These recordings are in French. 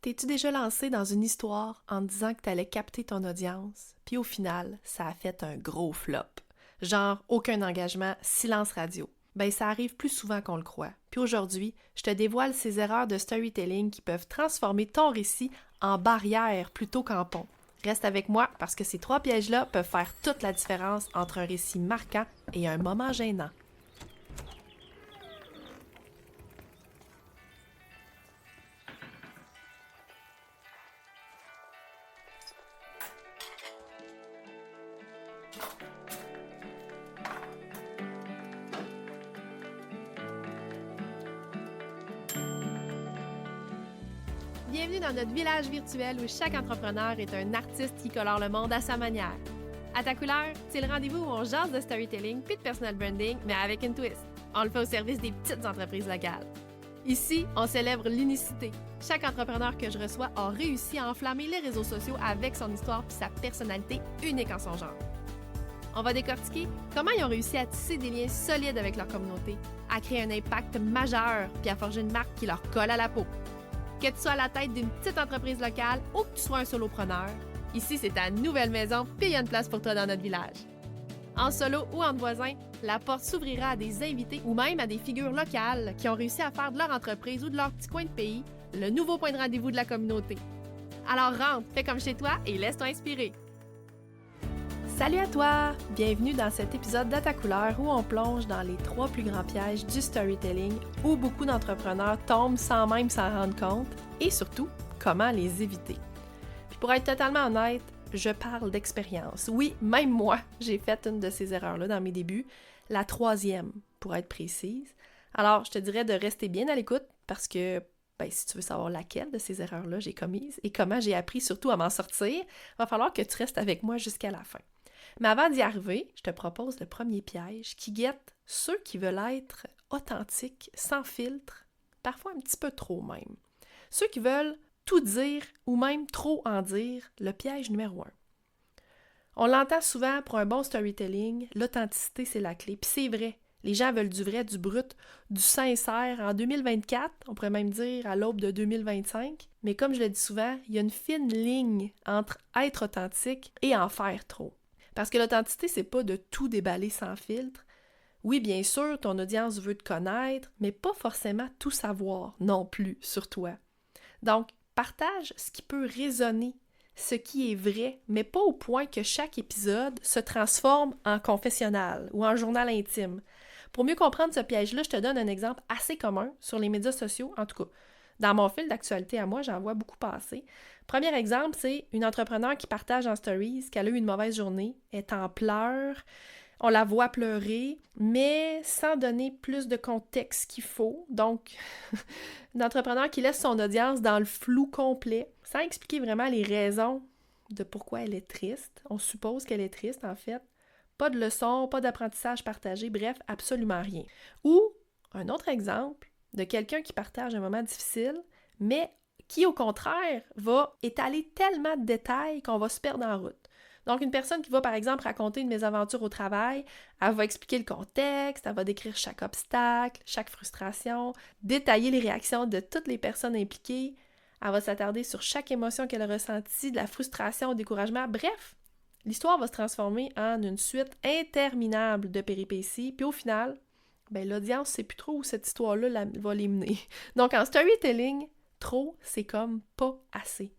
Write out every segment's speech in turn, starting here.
T'es-tu déjà lancé dans une histoire en te disant que t'allais capter ton audience, puis au final, ça a fait un gros flop? Genre, aucun engagement, silence radio. Ben, ça arrive plus souvent qu'on le croit. Puis aujourd'hui, je te dévoile ces erreurs de storytelling qui peuvent transformer ton récit en barrière plutôt qu'en pont. Reste avec moi parce que ces 3 pièges-là peuvent faire toute la différence entre un récit marquant et un moment gênant. Bienvenue dans notre village virtuel où chaque entrepreneur est un artiste qui colore le monde à sa manière. À ta couleur, c'est le rendez-vous où on jase de storytelling puis de personal branding, mais avec une twist. On le fait au service des petites entreprises locales. Ici, on célèbre l'unicité. Chaque entrepreneur que je reçois a réussi à enflammer les réseaux sociaux avec son histoire puis sa personnalité unique en son genre. On va décortiquer comment ils ont réussi à tisser des liens solides avec leur communauté, à créer un impact majeur puis à forger une marque qui leur colle à la peau. Que tu sois à la tête d'une petite entreprise locale ou que tu sois un solopreneur, ici c'est ta nouvelle maison puis il y a une place pour toi dans notre village. En solo ou entre voisins, la porte s'ouvrira à des invités ou même à des figures locales qui ont réussi à faire de leur entreprise ou de leur petit coin de pays le nouveau point de rendez-vous de la communauté. Alors rentre, fais comme chez toi et laisse-toi inspirer. Salut à toi! Bienvenue dans cet épisode d'À ta couleur où on plonge dans les 3 plus grands pièges du storytelling où beaucoup d'entrepreneurs tombent sans même s'en rendre compte et surtout, comment les éviter. Puis pour être totalement honnête, je parle d'expérience. Oui, même moi, j'ai fait une de ces erreurs-là dans mes débuts, la 3e pour être précise. Alors, je te dirais de rester bien à l'écoute parce que si tu veux savoir laquelle de ces erreurs-là j'ai commises et comment j'ai appris surtout à m'en sortir, il va falloir que tu restes avec moi jusqu'à la fin. Mais avant d'y arriver, je te propose le premier piège qui guette ceux qui veulent être authentiques, sans filtre, parfois un petit peu trop même. Ceux qui veulent tout dire ou même trop en dire, le piège numéro 1. On l'entend souvent pour un bon storytelling, l'authenticité c'est la clé. Puis c'est vrai, les gens veulent du vrai, du brut, du sincère en 2024, on pourrait même dire à l'aube de 2025. Mais comme je le dis souvent, il y a une fine ligne entre être authentique et en faire trop. Parce que l'authenticité, c'est pas de tout déballer sans filtre. Oui, bien sûr, ton audience veut te connaître, mais pas forcément tout savoir non plus sur toi. Donc, partage ce qui peut résonner, ce qui est vrai, mais pas au point que chaque épisode se transforme en confessionnal ou en journal intime. Pour mieux comprendre ce piège-là, je te donne un exemple assez commun sur les médias sociaux, en tout cas. Dans mon fil d'actualité à moi, j'en vois beaucoup passer. Premier exemple, c'est une entrepreneur qui partage en stories qu'elle a eu une mauvaise journée, est en pleurs, on la voit pleurer, mais sans donner plus de contexte qu'il faut. Donc, une entrepreneur qui laisse son audience dans le flou complet, sans expliquer vraiment les raisons de pourquoi elle est triste. On suppose qu'elle est triste, en fait. Pas de leçons, pas d'apprentissage partagé, bref, absolument rien. Ou, un autre exemple, de quelqu'un qui partage un moment difficile, mais qui, au contraire, va étaler tellement de détails qu'on va se perdre en route. Donc, une personne qui va, par exemple, raconter une mésaventure au travail, elle va expliquer le contexte, elle va décrire chaque obstacle, chaque frustration, détailler les réactions de toutes les personnes impliquées, elle va s'attarder sur chaque émotion qu'elle a ressentie, de la frustration au découragement, bref, l'histoire va se transformer en une suite interminable de péripéties, puis au final, l'audience ne sait plus trop où cette histoire-là va les mener. Donc, en storytelling, trop, c'est comme pas assez.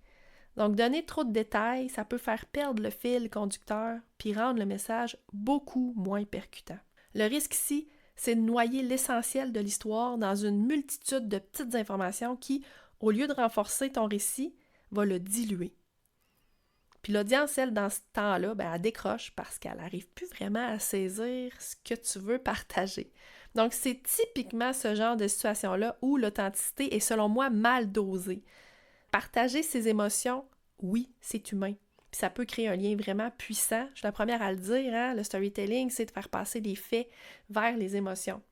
Donc, donner trop de détails, ça peut faire perdre le fil conducteur puis rendre le message beaucoup moins percutant. Le risque ici, c'est de noyer l'essentiel de l'histoire dans une multitude de petites informations qui, au lieu de renforcer ton récit, va le diluer. Puis l'audience, elle, dans ce temps-là, elle décroche parce qu'elle n'arrive plus vraiment à saisir ce que tu veux partager. Donc, c'est typiquement ce genre de situation-là où l'authenticité est, selon moi, mal dosée. Partager ses émotions, oui, c'est humain. Puis ça peut créer un lien vraiment puissant. Je suis la première à le dire, hein? Le storytelling, c'est de faire passer les faits vers les émotions.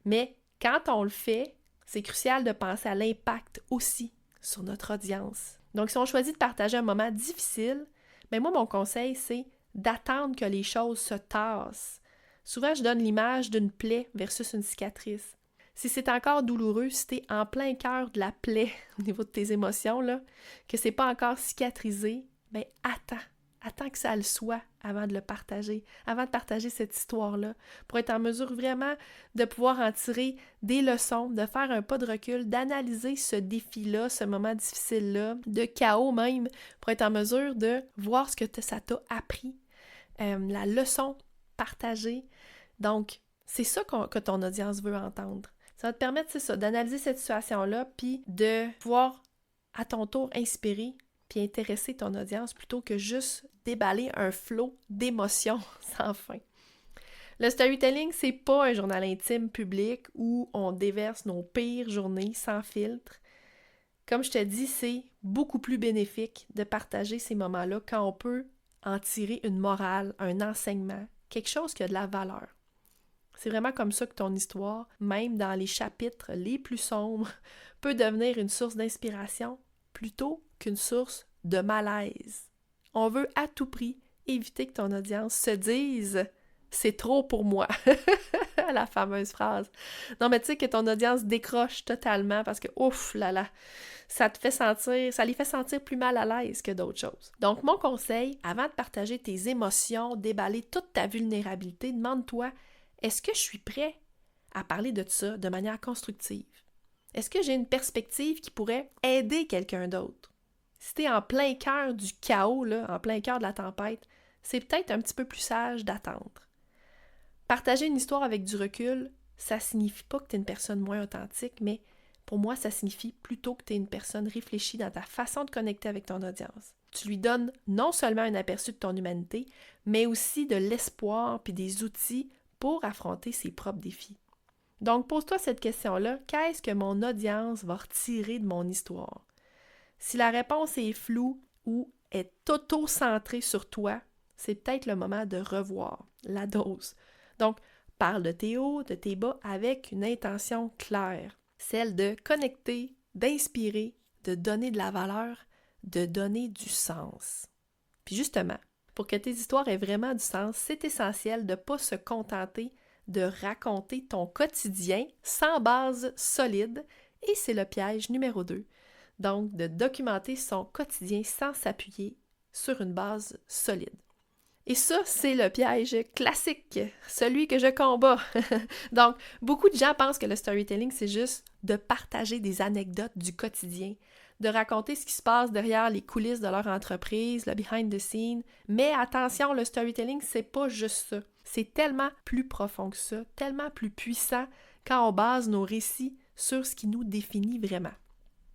Mais quand on le fait, c'est crucial de penser à l'impact aussi sur notre audience. Donc, si on choisit de partager un moment difficile, moi, mon conseil, c'est d'attendre que les choses se tassent. Souvent, je donne l'image d'une plaie versus une cicatrice. Si c'est encore douloureux, si t'es en plein cœur de la plaie au niveau de tes émotions, là, que c'est pas encore cicatrisé, ben attends que ça le soit avant de le partager, avant de partager cette histoire-là, pour être en mesure vraiment de pouvoir en tirer des leçons, de faire un pas de recul, d'analyser ce défi-là, ce moment difficile-là, de chaos même, pour être en mesure de voir ce que ça t'a appris, la leçon partagée. Donc, c'est ça que ton audience veut entendre. Ça va te permettre, c'est ça, d'analyser cette situation-là, puis de pouvoir, à ton tour, inspirer puis intéresser ton audience plutôt que juste déballer un flot d'émotions sans fin. Le storytelling, c'est pas un journal intime public où on déverse nos pires journées sans filtre. Comme je te dis, c'est beaucoup plus bénéfique de partager ces moments-là quand on peut en tirer une morale, un enseignement, quelque chose qui a de la valeur. C'est vraiment comme ça que ton histoire, même dans les chapitres les plus sombres, peut devenir une source d'inspiration plutôt qu'une source de malaise. On veut à tout prix éviter que ton audience se dise « c'est trop pour moi », la fameuse phrase. Non, mais tu sais, que ton audience décroche totalement parce que, ouf là là, ça les fait sentir plus mal à l'aise que d'autres choses. Donc, mon conseil, avant de partager tes émotions, déballer toute ta vulnérabilité, demande-toi, est-ce que je suis prêt à parler de ça de manière constructive? Est-ce que j'ai une perspective qui pourrait aider quelqu'un d'autre? Si tu es en plein cœur du chaos, là, en plein cœur de la tempête, c'est peut-être un petit peu plus sage d'attendre. Partager une histoire avec du recul, ça signifie pas que tu es une personne moins authentique, mais pour moi, ça signifie plutôt que tu es une personne réfléchie dans ta façon de connecter avec ton audience. Tu lui donnes non seulement un aperçu de ton humanité, mais aussi de l'espoir puis des outils pour affronter ses propres défis. Donc, pose-toi cette question-là, qu'est-ce que mon audience va retirer de mon histoire? Si la réponse est floue ou est auto-centrée sur toi, c'est peut-être le moment de revoir la dose. Donc, parle de tes hauts, de tes bas avec une intention claire, celle de connecter, d'inspirer, de donner de la valeur, de donner du sens. Puis justement, pour que tes histoires aient vraiment du sens, c'est essentiel de ne pas se contenter de raconter ton quotidien sans base solide, et c'est le piège numéro 2. Donc, de documenter son quotidien sans s'appuyer sur une base solide. Et ça, c'est le piège classique, celui que je combats. Donc, beaucoup de gens pensent que le storytelling, c'est juste de partager des anecdotes du quotidien, de raconter ce qui se passe derrière les coulisses de leur entreprise, le behind the scene. Mais attention, le storytelling, c'est pas juste ça. C'est tellement plus profond que ça, tellement plus puissant quand on base nos récits sur ce qui nous définit vraiment.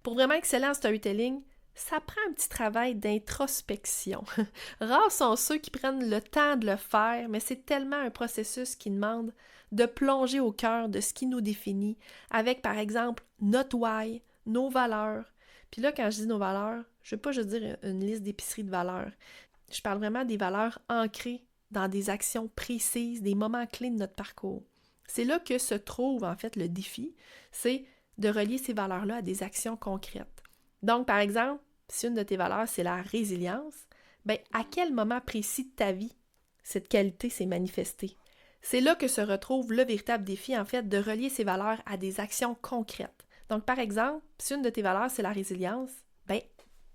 Pour vraiment exceller en storytelling, ça prend un petit travail d'introspection. Rares sont ceux qui prennent le temps de le faire, mais c'est tellement un processus qui demande de plonger au cœur de ce qui nous définit, avec par exemple notre why, nos valeurs. Puis là, quand je dis nos valeurs, je ne veux pas juste dire une liste d'épicerie de valeurs. Je parle vraiment des valeurs ancrées dans des actions précises, des moments clés de notre parcours. C'est là que se trouve en fait le défi, c'est de relier ces valeurs-là à des actions concrètes. Donc, par exemple, si une de tes valeurs, c'est la résilience, bien, à quel moment précis de ta vie cette qualité s'est manifestée? C'est là que se retrouve le véritable défi, en fait, de relier ces valeurs à des actions concrètes. Donc, par exemple, si une de tes valeurs, c'est la résilience, bien,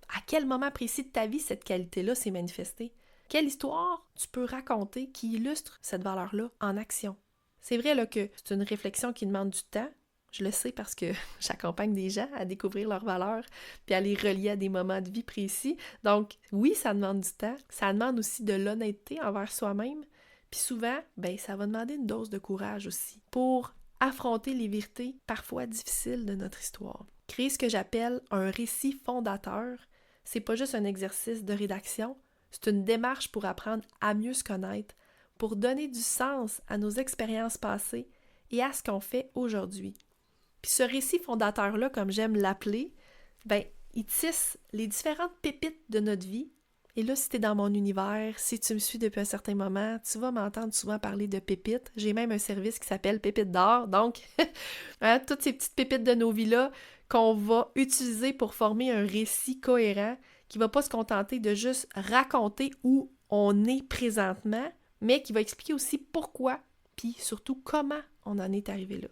à quel moment précis de ta vie cette qualité-là s'est manifestée? Quelle histoire tu peux raconter qui illustre cette valeur-là en action? C'est vrai là, que c'est une réflexion qui demande du temps. Je le sais parce que j'accompagne des gens à découvrir leurs valeurs puis à les relier à des moments de vie précis. Donc, oui, ça demande du temps. Ça demande aussi de l'honnêteté envers soi-même. Puis souvent, ça va demander une dose de courage aussi pour affronter les vérités parfois difficiles de notre histoire. Créer ce que j'appelle un récit fondateur, c'est pas juste un exercice de rédaction, c'est une démarche pour apprendre à mieux se connaître, pour donner du sens à nos expériences passées et à ce qu'on fait aujourd'hui. Puis ce récit fondateur-là, comme j'aime l'appeler, il tisse les différentes pépites de notre vie. Et là, si tu es dans mon univers, si tu me suis depuis un certain moment, tu vas m'entendre souvent parler de pépites. J'ai même un service qui s'appelle Pépites d'or. Donc, toutes ces petites pépites de nos vies-là qu'on va utiliser pour former un récit cohérent qui ne va pas se contenter de juste raconter où on est présentement, mais qui va expliquer aussi pourquoi, puis surtout comment on en est arrivé là.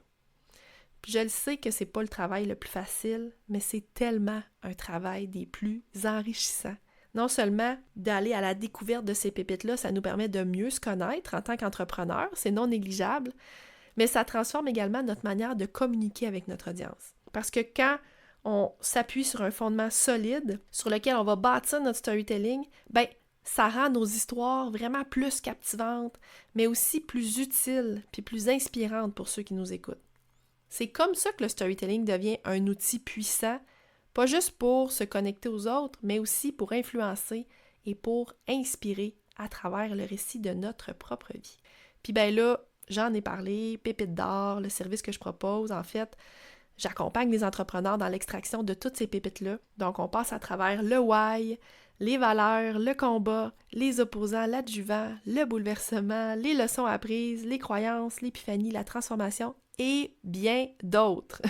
Puis je le sais que c'est pas le travail le plus facile, mais c'est tellement un travail des plus enrichissants. Non seulement d'aller à la découverte de ces pépites-là, ça nous permet de mieux se connaître en tant qu'entrepreneur, c'est non négligeable, mais ça transforme également notre manière de communiquer avec notre audience. Parce que quand on s'appuie sur un fondement solide sur lequel on va bâtir notre storytelling, ben ça rend nos histoires vraiment plus captivantes, mais aussi plus utiles puis plus inspirantes pour ceux qui nous écoutent. C'est comme ça que le storytelling devient un outil puissant, pas juste pour se connecter aux autres, mais aussi pour influencer et pour inspirer à travers le récit de notre propre vie. Puis ben là, j'en ai parlé, Pépites d'or, le service que je propose, en fait, j'accompagne les entrepreneurs dans l'extraction de toutes ces pépites-là. Donc, on passe à travers le why, les valeurs, le combat, les opposants, l'adjuvant, le bouleversement, les leçons apprises, les croyances, l'épiphanie, la transformation et bien d'autres.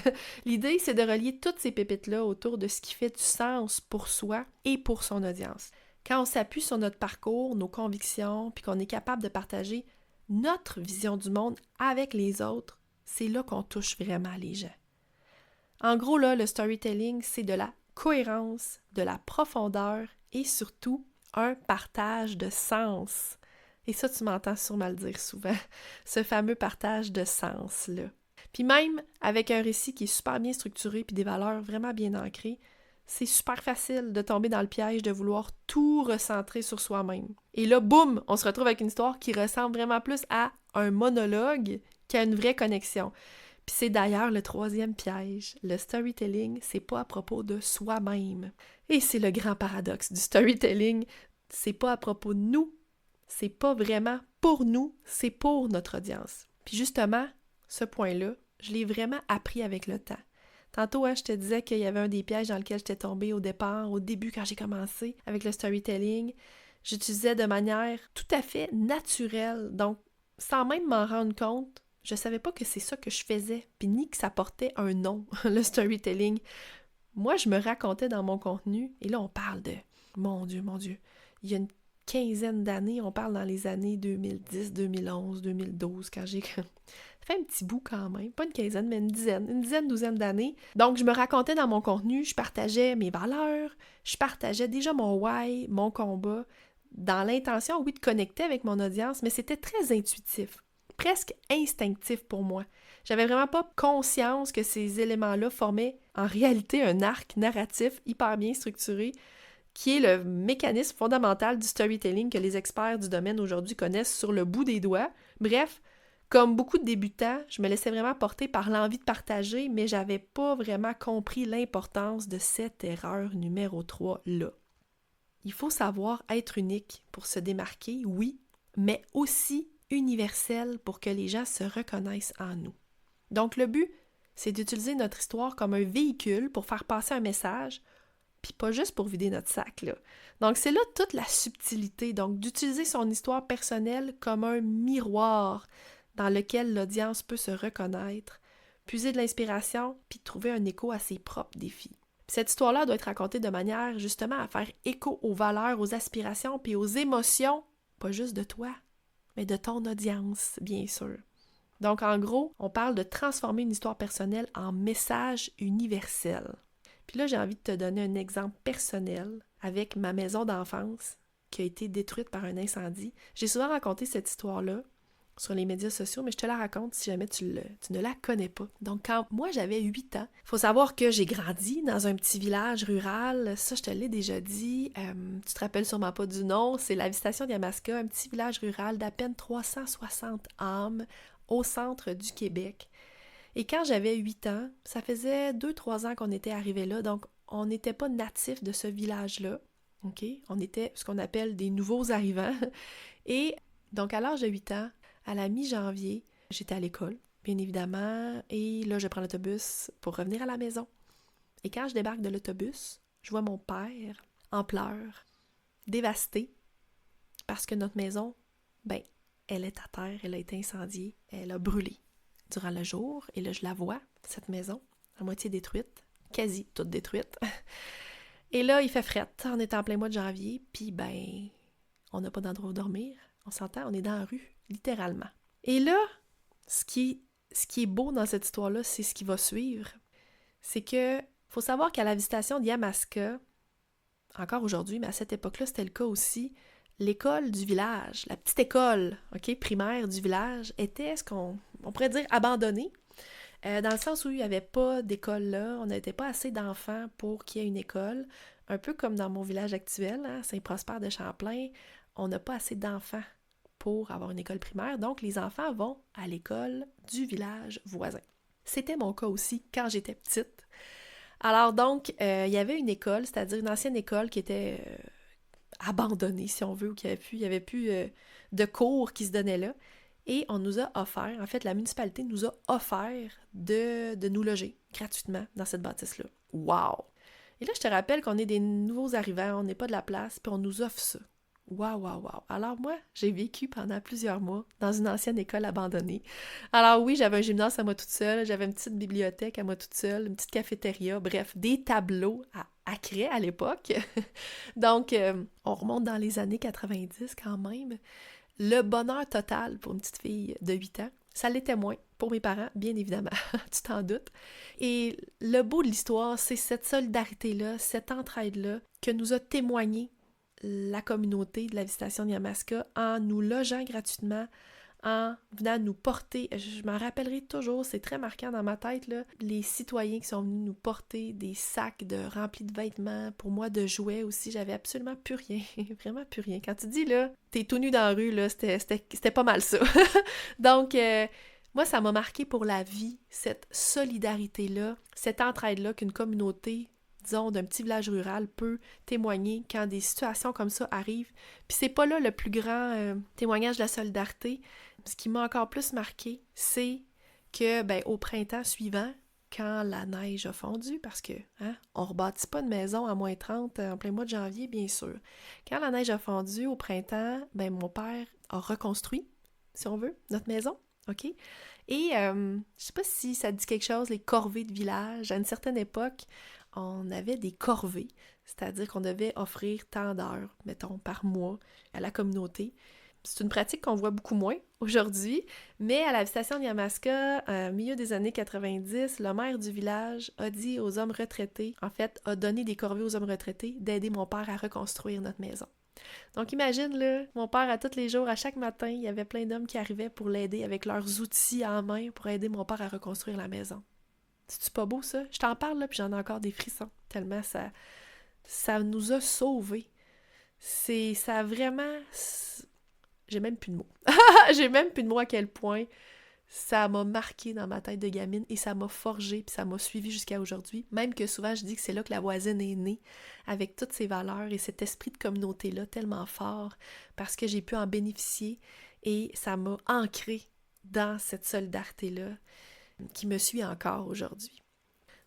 L'idée, c'est de relier toutes ces pépites-là autour de ce qui fait du sens pour soi et pour son audience. Quand on s'appuie sur notre parcours, nos convictions, puis qu'on est capable de partager notre vision du monde avec les autres, c'est là qu'on touche vraiment les gens. En gros, là, le storytelling, c'est de la cohérence, de la profondeur et surtout un partage de sens. Et ça, tu m'entends sûrement le dire souvent, ce fameux partage de sens-là. Puis même avec un récit qui est super bien structuré puis des valeurs vraiment bien ancrées, c'est super facile de tomber dans le piège de vouloir tout recentrer sur soi-même. Et là, boum, on se retrouve avec une histoire qui ressemble vraiment plus à un monologue qu'à une vraie connexion. Puis c'est d'ailleurs le troisième piège. Le storytelling, c'est pas à propos de soi-même. Et c'est le grand paradoxe du storytelling. C'est pas à propos de nous. C'est pas vraiment pour nous, c'est pour notre audience. Puis justement, ce point-là, je l'ai vraiment appris avec le temps. Tantôt, je te disais qu'il y avait un des pièges dans lequel j'étais tombée au départ, au début quand j'ai commencé avec le storytelling. J'utilisais de manière tout à fait naturelle, donc sans même m'en rendre compte, je savais pas que c'est ça que je faisais, puis ni que ça portait un nom, le storytelling. Moi, je me racontais dans mon contenu, et là, on parle de, mon Dieu, il y a une quinzaine d'années, on parle dans les années 2010, 2011, 2012, quand j'ai fait un petit bout quand même, pas une quinzaine, mais une dizaine, douzaine d'années. Donc, je me racontais dans mon contenu, je partageais mes valeurs, je partageais déjà mon why, mon combat, dans l'intention, oui, de connecter avec mon audience, mais c'était très intuitif, presque instinctif pour moi. J'avais vraiment pas conscience que ces éléments-là formaient en réalité un arc narratif hyper bien structuré, qui est le mécanisme fondamental du storytelling que les experts du domaine aujourd'hui connaissent sur le bout des doigts. Bref, comme beaucoup de débutants, je me laissais vraiment porter par l'envie de partager, mais j'avais pas vraiment compris l'importance de cette erreur numéro 3 là. Il faut savoir être unique pour se démarquer, oui, mais aussi universel pour que les gens se reconnaissent en nous. Donc le but, c'est d'utiliser notre histoire comme un véhicule pour faire passer un message, puis pas juste pour vider notre sac, là. Donc, c'est là toute la subtilité, donc d'utiliser son histoire personnelle comme un miroir dans lequel l'audience peut se reconnaître, puiser de l'inspiration, puis trouver un écho à ses propres défis. Puis cette histoire-là doit être racontée de manière, justement, à faire écho aux valeurs, aux aspirations, puis aux émotions, pas juste de toi, mais de ton audience, bien sûr. Donc, en gros, on parle de transformer une histoire personnelle en message universel. Puis là, j'ai envie de te donner un exemple personnel avec ma maison d'enfance qui a été détruite par un incendie. J'ai souvent raconté cette histoire-là sur les médias sociaux, mais je te la raconte si jamais tu ne la connais pas. Donc, quand moi, j'avais 8 ans, il faut savoir que j'ai grandi dans un petit village rural. Ça, je te l'ai déjà dit. Tu te rappelles sûrement pas du nom. C'est la Visitation d'Yamaska, un petit village rural d'à peine 360 âmes au centre du Québec. Et quand j'avais 8 ans, ça faisait 2-3 ans qu'on était arrivés là, donc on n'était pas natifs de ce village-là, ok? On était ce qu'on appelle des nouveaux arrivants. Et donc à l'âge de 8 ans, à la mi-janvier, j'étais à l'école, bien évidemment, et là je prends l'autobus pour revenir à la maison. Et quand je débarque de l'autobus, je vois mon père en pleurs, dévasté, parce que notre maison, elle est à terre, elle a été incendiée, elle a brûlé durant le jour, et là, je la vois, cette maison, à moitié détruite, quasi toute détruite. Et là, il fait fret, on est en plein mois de janvier, puis on n'a pas d'endroit où dormir, on s'entend, on est dans la rue, littéralement. Et là, ce qui ce qui est beau dans cette histoire-là, c'est ce qui va suivre. C'est que, faut savoir qu'à la visitation de Yamaska, encore aujourd'hui, mais à cette époque-là, c'était le cas aussi, l'école du village, la petite école, primaire du village, était ce qu'on pourrait dire abandonnée, dans le sens où il n'y avait pas d'école là, on n'était pas assez d'enfants pour qu'il y ait une école, un peu comme dans mon village actuel, Saint-Prosper de Champlain, on n'a pas assez d'enfants pour avoir une école primaire, donc les enfants vont à l'école du village voisin. C'était mon cas aussi quand j'étais petite. Alors donc, il y avait une école, c'est-à-dire une ancienne école qui était abandonnée, si on veut, où il n'y avait plus de cours qui se donnaient là. Et on nous a offert, en fait, la municipalité nous a offert de nous loger gratuitement dans cette bâtisse-là. Wow! Et là, je te rappelle qu'on est des nouveaux arrivants, on n'est pas de la place, puis on nous offre ça. Wow, wow, wow. Alors moi, j'ai vécu pendant plusieurs mois dans une ancienne école abandonnée. Alors oui, j'avais un gymnase à moi toute seule, j'avais une petite bibliothèque à moi toute seule, une petite cafétéria, bref, des tableaux à craie à l'époque. Donc, on remonte dans les années 90 quand même. Le bonheur total pour une petite fille de 8 ans, ça l'était moins pour mes parents, bien évidemment, tu t'en doutes. Et le beau de l'histoire, c'est cette solidarité-là, cette entraide-là que nous a témoigné la communauté de la visitation de Yamaska en nous logeant gratuitement, en venant nous porter, je m'en rappellerai toujours, c'est très marquant dans ma tête, là, les citoyens qui sont venus nous porter des sacs remplis de vêtements, pour moi de jouets aussi, j'avais absolument plus rien, vraiment plus rien. Quand tu dis là, t'es tout nu dans la rue, là, c'était pas mal ça. Donc, moi, ça m'a marqué pour la vie, cette solidarité-là, cette entraide-là qu'une communauté, disons, d'un petit village rural peut témoigner quand des situations comme ça arrivent. Puis c'est pas là le plus grand témoignage de la solidarité. Ce qui m'a encore plus marqué, c'est que, au printemps suivant, quand la neige a fondu, parce que, on rebâtit pas de maison à -30 en plein mois de janvier, bien sûr. Quand la neige a fondu au printemps, mon père a reconstruit, si on veut, notre maison, OK? Et je sais pas si ça dit quelque chose, les corvées de village. À une certaine époque, on avait des corvées, c'est-à-dire qu'on devait offrir tant d'heures, mettons, par mois à la communauté. C'est une pratique qu'on voit beaucoup moins aujourd'hui, mais à la visitation de Yamaska, au milieu des années 90, le maire du village a dit aux hommes retraités, en fait, a donné des corvées aux hommes retraités d'aider mon père à reconstruire notre maison. Donc imagine, là, mon père, à tous les jours, à chaque matin, il y avait plein d'hommes qui arrivaient pour l'aider avec leurs outils en main pour aider mon père à reconstruire la maison. C'est-tu pas beau, ça? Je t'en parle, là, puis j'en ai encore des frissons, tellement ça nous a sauvés. Ça a vraiment... J'ai même plus de mots. J'ai même plus de mots à quel point ça m'a marqué dans ma tête de gamine et ça m'a forgé puis ça m'a suivi jusqu'à aujourd'hui. Même que souvent je dis que c'est là que la voisine est née, avec toutes ses valeurs et cet esprit de communauté-là tellement fort parce que j'ai pu en bénéficier et ça m'a ancré dans cette solidarité-là qui me suit encore aujourd'hui.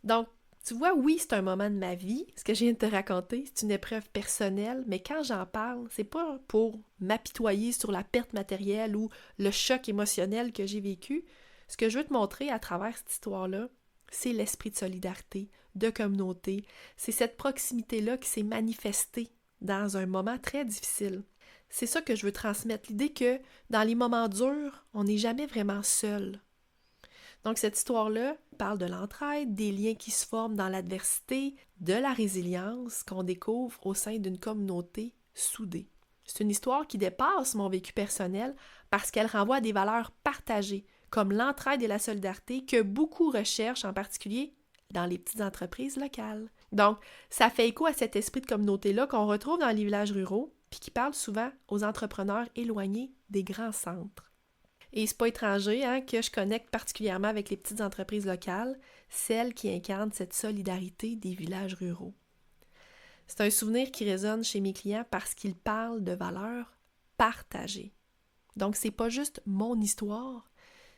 Donc, tu vois, oui, c'est un moment de ma vie, ce que je viens de te raconter, c'est une épreuve personnelle, mais quand j'en parle, c'est pas pour m'apitoyer sur la perte matérielle ou le choc émotionnel que j'ai vécu. Ce que je veux te montrer à travers cette histoire-là, c'est l'esprit de solidarité, de communauté. C'est cette proximité-là qui s'est manifestée dans un moment très difficile. C'est ça que je veux transmettre, l'idée que dans les moments durs, on n'est jamais vraiment seul. Donc, cette histoire-là parle de l'entraide, des liens qui se forment dans l'adversité, de la résilience qu'on découvre au sein d'une communauté soudée. C'est une histoire qui dépasse mon vécu personnel parce qu'elle renvoie à des valeurs partagées, comme l'entraide et la solidarité que beaucoup recherchent, en particulier dans les petites entreprises locales. Donc, ça fait écho à cet esprit de communauté-là qu'on retrouve dans les villages ruraux, puis qui parle souvent aux entrepreneurs éloignés des grands centres. Et c'est pas étranger que je connecte particulièrement avec les petites entreprises locales, celles qui incarnent cette solidarité des villages ruraux. C'est un souvenir qui résonne chez mes clients parce qu'ils parlent de valeurs partagées. Donc, c'est pas juste mon histoire,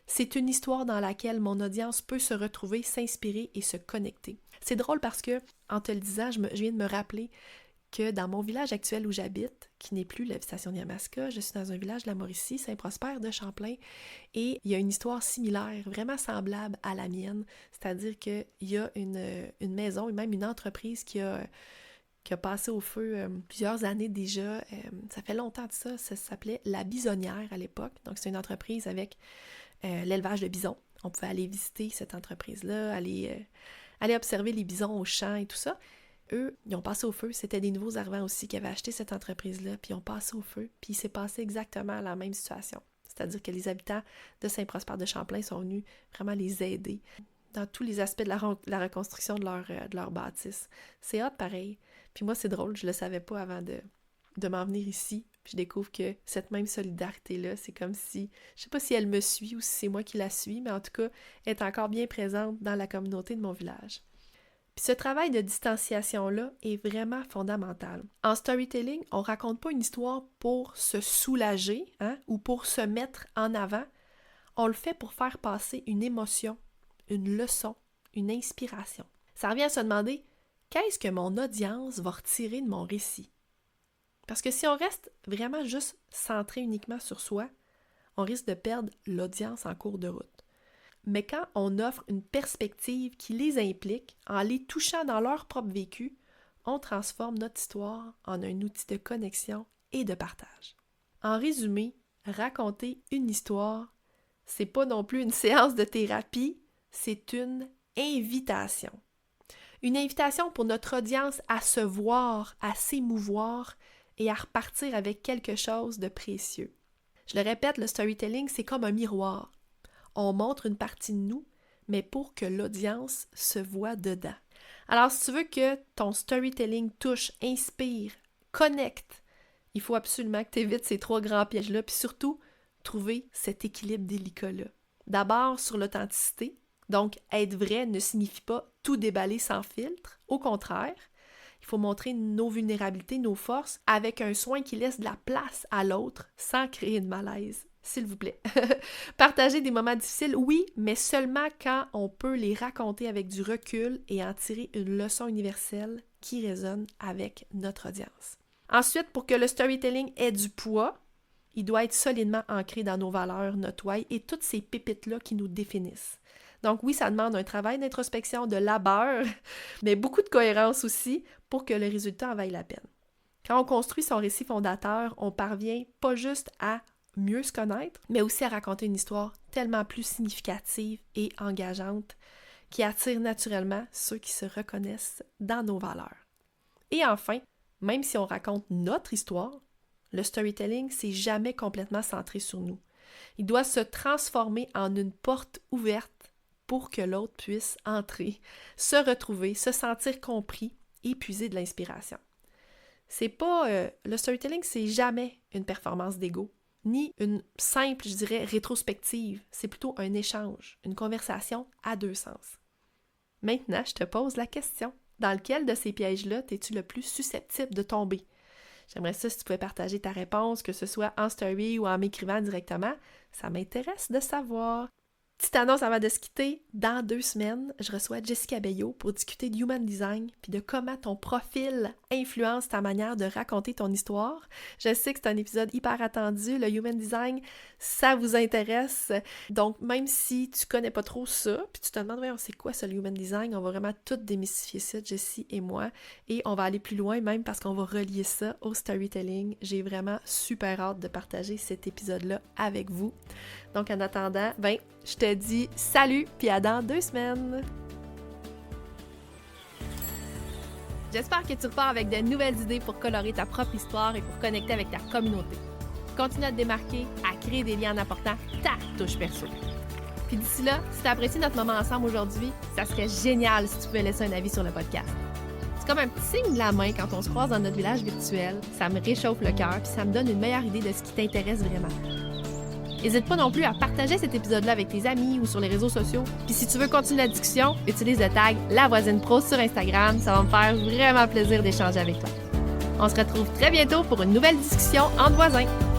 c'est une histoire dans laquelle mon audience peut se retrouver, s'inspirer et se connecter. C'est drôle parce que, en te le disant, je viens de me rappeler que dans mon village actuel où j'habite, qui n'est plus la visitation de Yamaska, je suis dans un village de la Mauricie, Saint-Prosper de Champlain, et il y a une histoire similaire, vraiment semblable à la mienne, c'est-à-dire qu'il y a une maison et même une entreprise qui a passé au feu plusieurs années déjà, ça fait longtemps de ça s'appelait La Bisonnière à l'époque, donc c'est une entreprise avec l'élevage de bisons. On pouvait aller visiter cette entreprise-là, aller observer les bisons au champ et tout ça. Eux, ils ont passé au feu. C'était des nouveaux arrivants aussi qui avaient acheté cette entreprise-là, puis ils ont passé au feu, puis il s'est passé exactement la même situation. C'est-à-dire que les habitants de Saint-Prosper de Champlain sont venus vraiment les aider dans tous les aspects de la reconstruction de leur bâtisse. C'est hot pareil. Puis moi, c'est drôle, je le savais pas avant de m'en venir ici. Puis je découvre que cette même solidarité-là, c'est comme si, je sais pas si elle me suit ou si c'est moi qui la suis, mais en tout cas, elle est encore bien présente dans la communauté de mon village. Puis ce travail de distanciation-là est vraiment fondamental. En storytelling, on raconte pas une histoire pour se soulager, ou pour se mettre en avant. On le fait pour faire passer une émotion, une leçon, une inspiration. Ça revient à se demander, qu'est-ce que mon audience va retirer de mon récit? Parce que si on reste vraiment juste centré uniquement sur soi, on risque de perdre l'audience en cours de route. Mais quand on offre une perspective qui les implique, en les touchant dans leur propre vécu, on transforme notre histoire en un outil de connexion et de partage. En résumé, raconter une histoire, c'est pas non plus une séance de thérapie, c'est une invitation. Une invitation pour notre audience à se voir, à s'émouvoir et à repartir avec quelque chose de précieux. Je le répète, le storytelling, c'est comme un miroir. On montre une partie de nous, mais pour que l'audience se voie dedans. Alors, si tu veux que ton storytelling touche, inspire, connecte, il faut absolument que tu évites ces 3 grands pièges-là, puis surtout, trouver cet équilibre délicat-là. D'abord, sur l'authenticité. Donc, être vrai ne signifie pas tout déballer sans filtre. Au contraire, il faut montrer nos vulnérabilités, nos forces, avec un soin qui laisse de la place à l'autre sans créer de malaise. S'il vous plaît. Partager des moments difficiles, oui, mais seulement quand on peut les raconter avec du recul et en tirer une leçon universelle qui résonne avec notre audience. Ensuite, pour que le storytelling ait du poids, il doit être solidement ancré dans nos valeurs, notre why et toutes ces pépites-là qui nous définissent. Donc oui, ça demande un travail d'introspection, de labeur, mais beaucoup de cohérence aussi pour que le résultat en vaille la peine. Quand on construit son récit fondateur, on parvient pas juste à mieux se connaître, mais aussi à raconter une histoire tellement plus significative et engageante qui attire naturellement ceux qui se reconnaissent dans nos valeurs. Et enfin, même si on raconte notre histoire, le storytelling, c'est jamais complètement centré sur nous. Il doit se transformer en une porte ouverte pour que l'autre puisse entrer, se retrouver, se sentir compris et puiser de l'inspiration. C'est pas le storytelling, c'est jamais une performance d'ego, ni une simple, je dirais, rétrospective. C'est plutôt un échange, une conversation à 2 sens. Maintenant, je te pose la question. Dans lequel de ces pièges-là es-tu le plus susceptible de tomber? J'aimerais ça si tu pouvais partager ta réponse, que ce soit en story ou en m'écrivant directement. Ça m'intéresse de savoir. Petite annonce avant de se quitter, dans 2 semaines, je reçois Jessica Beillot pour discuter de Human Design puis de comment ton profil influence ta manière de raconter ton histoire. Je sais que c'est un épisode hyper attendu, le Human Design, ça vous intéresse. Donc, même si tu connais pas trop ça, puis tu te demandes, ouais, c'est quoi ça le Human Design, on va vraiment tout démystifier ça, Jessie et moi, et on va aller plus loin même parce qu'on va relier ça au storytelling. J'ai vraiment super hâte de partager cet épisode-là avec vous. Donc, en attendant, je te dis salut, puis à dans 2 semaines! J'espère que tu repars avec de nouvelles idées pour colorer ta propre histoire et pour connecter avec ta communauté. Continue à te démarquer, à créer des liens en apportant ta touche perso. Puis d'ici là, si tu as apprécié notre moment ensemble aujourd'hui, ça serait génial si tu pouvais laisser un avis sur le podcast. C'est comme un petit signe de la main quand on se croise dans notre village virtuel. Ça me réchauffe le cœur, puis ça me donne une meilleure idée de ce qui t'intéresse vraiment. N'hésite pas non plus à partager cet épisode-là avec tes amis ou sur les réseaux sociaux. Puis si tu veux continuer la discussion, utilise le tag La Voisine Pro sur Instagram. Ça va me faire vraiment plaisir d'échanger avec toi. On se retrouve très bientôt pour une nouvelle discussion entre voisins.